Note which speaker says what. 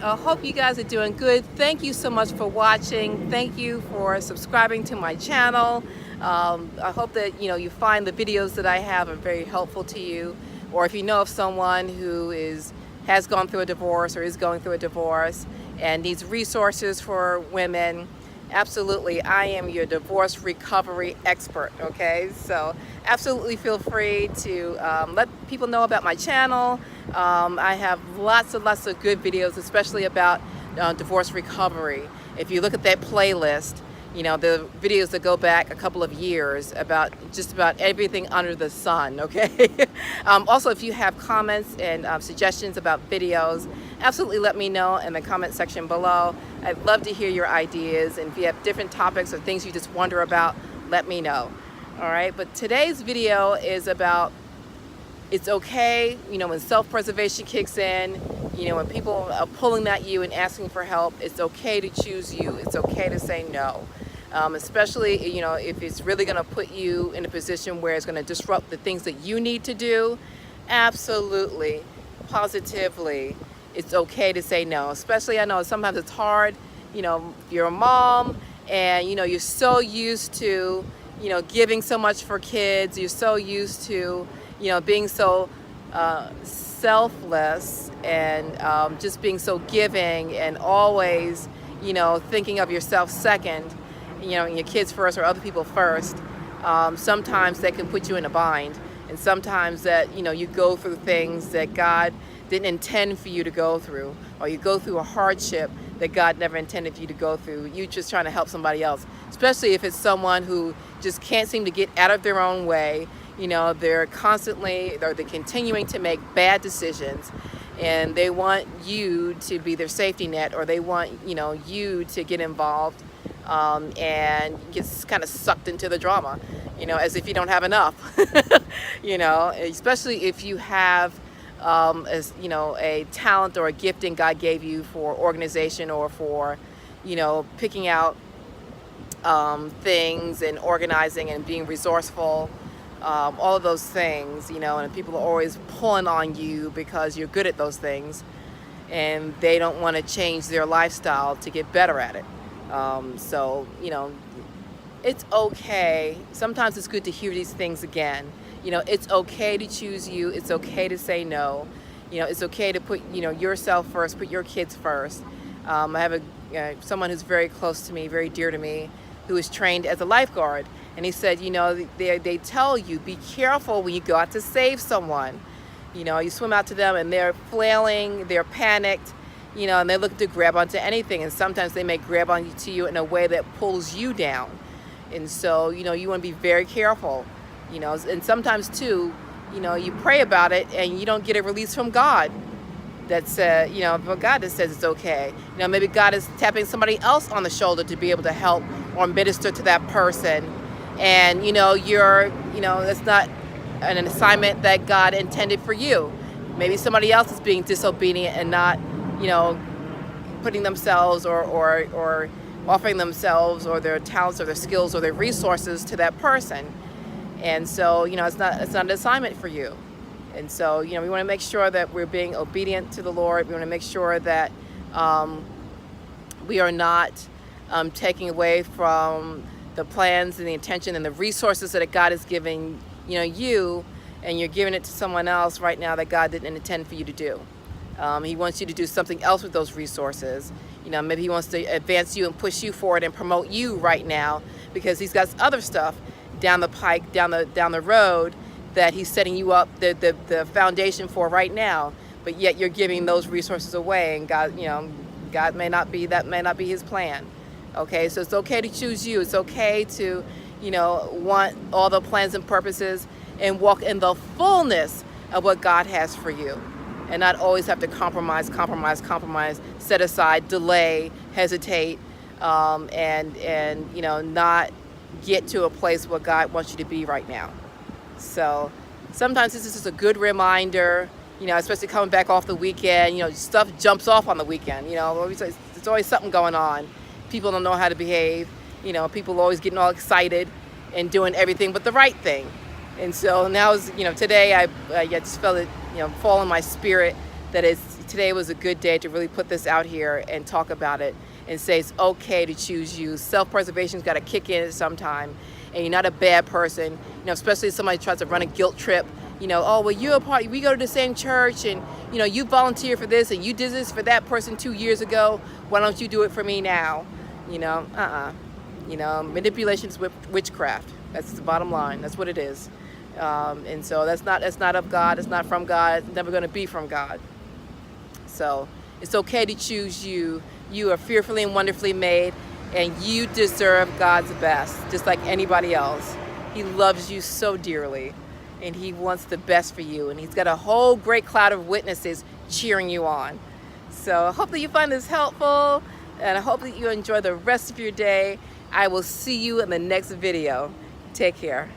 Speaker 1: I hope you guys are doing good. Thank you so much for watching. Thank you for subscribing to my channel. I hope that you find the videos that I have are very helpful to you. Or if you know of someone who has gone through a divorce or is going through a divorce and needs resources for women, absolutely, I am your divorce recovery expert, okay? So absolutely feel free to let people know about my channel. I have lots and lots of good videos, especially about divorce recovery. If you look at that playlist, the videos that go back a couple of years about just about everything under the sun, okay? Also, if you have comments and suggestions about videos, absolutely let me know in the comment section below. I'd love to hear your ideas, and if you have different topics or things you just wonder about, let me know. All right, but today's video is about it's okay, when self-preservation kicks in, when people are pulling at you and asking for help, it's okay to choose you. It's okay to say no. Especially, if it's really going to put you in a position where it's going to disrupt the things that you need to do. Absolutely, positively, it's okay to say no. Especially, I know sometimes it's hard, you're a mom and, you're so used to, giving so much for kids. You're so used to, being so selfless and just being so giving and always, thinking of yourself second, and your kids first or other people first. Sometimes that can put you in a bind, and sometimes that, you go through things that God didn't intend for you to go through, or you go through a hardship that God never intended for you to go through. You just trying to help somebody else, especially if it's someone who just can't seem to get out of their own way. They're continuing to make bad decisions, and they want you to be their safety net, or they want you to get involved and get kind of sucked into the drama, as if you don't have enough. Especially if you have a talent or a gifting God gave you for organization, or for picking out things and organizing and being resourceful. All of those things, and people are always pulling on you because you're good at those things, and they don't want to change their lifestyle to get better at it. So, it's okay. Sometimes it's good to hear these things again. It's okay to choose you. It's okay to say no. It's okay to put, yourself first, put your kids first. I have someone who's very close to me, very dear to me, who is trained as a lifeguard. And he said, they tell you, be careful when you go out to save someone. You swim out to them and they're flailing, they're panicked, and they're looking to grab onto anything. And sometimes they may grab onto you in a way that pulls you down. And so, you want to be very careful, and sometimes too, you pray about it and you don't get a release from God. That's, from God that says it's okay. Maybe God is tapping somebody else on the shoulder to be able to help or minister to that person. And that's not an assignment that God intended for you. Maybe somebody else is being disobedient and not, putting themselves or offering themselves or their talents or their skills or their resources to that person. And so, it's not an assignment for you. And so, we want to make sure that we're being obedient to the Lord. We want to make sure that we are not taking away from the plans and the intention and the resources that God is giving, you, and you're giving it to someone else right now that God didn't intend for you to do. He wants you to do something else with those resources. Maybe he wants to advance you and push you forward and promote you right now, because he's got other stuff down the pike, down the road, that he's setting you up the foundation for right now. But yet you're giving those resources away, and God may not be his plan. Okay, so it's okay to choose you. It's okay to, want all the plans and purposes and walk in the fullness of what God has for you, and not always have to compromise, set aside, delay, hesitate, and not get to a place where God wants you to be right now. So sometimes this is just a good reminder, especially coming back off the weekend. Stuff jumps off on the weekend. There's always something going on. People don't know how to behave. People are always getting all excited and doing everything but the right thing. And so now, today I just felt it, fall in my spirit that today was a good day to really put this out here and talk about it and say it's okay to choose you. Self-preservation's got to kick in at some time, and you're not a bad person. You know, especially if somebody tries to run a guilt trip. You know, oh, well, you're a part, we go to the same church, and, you know, you volunteer for this, and you did this for that person 2 years ago. Why don't you do it for me now? You know, You know, manipulation is witchcraft. That's the bottom line. That's what it is. And so that's not of God. It's not from God. It's never going to be from God. So it's okay to choose you. You are fearfully and wonderfully made, and you deserve God's best, just like anybody else. He loves you so dearly, and he wants the best for you, and he's got a whole great cloud of witnesses cheering you on. So I hope that you find this helpful, and I hope that you enjoy the rest of your day. I will see you in the next video. Take care.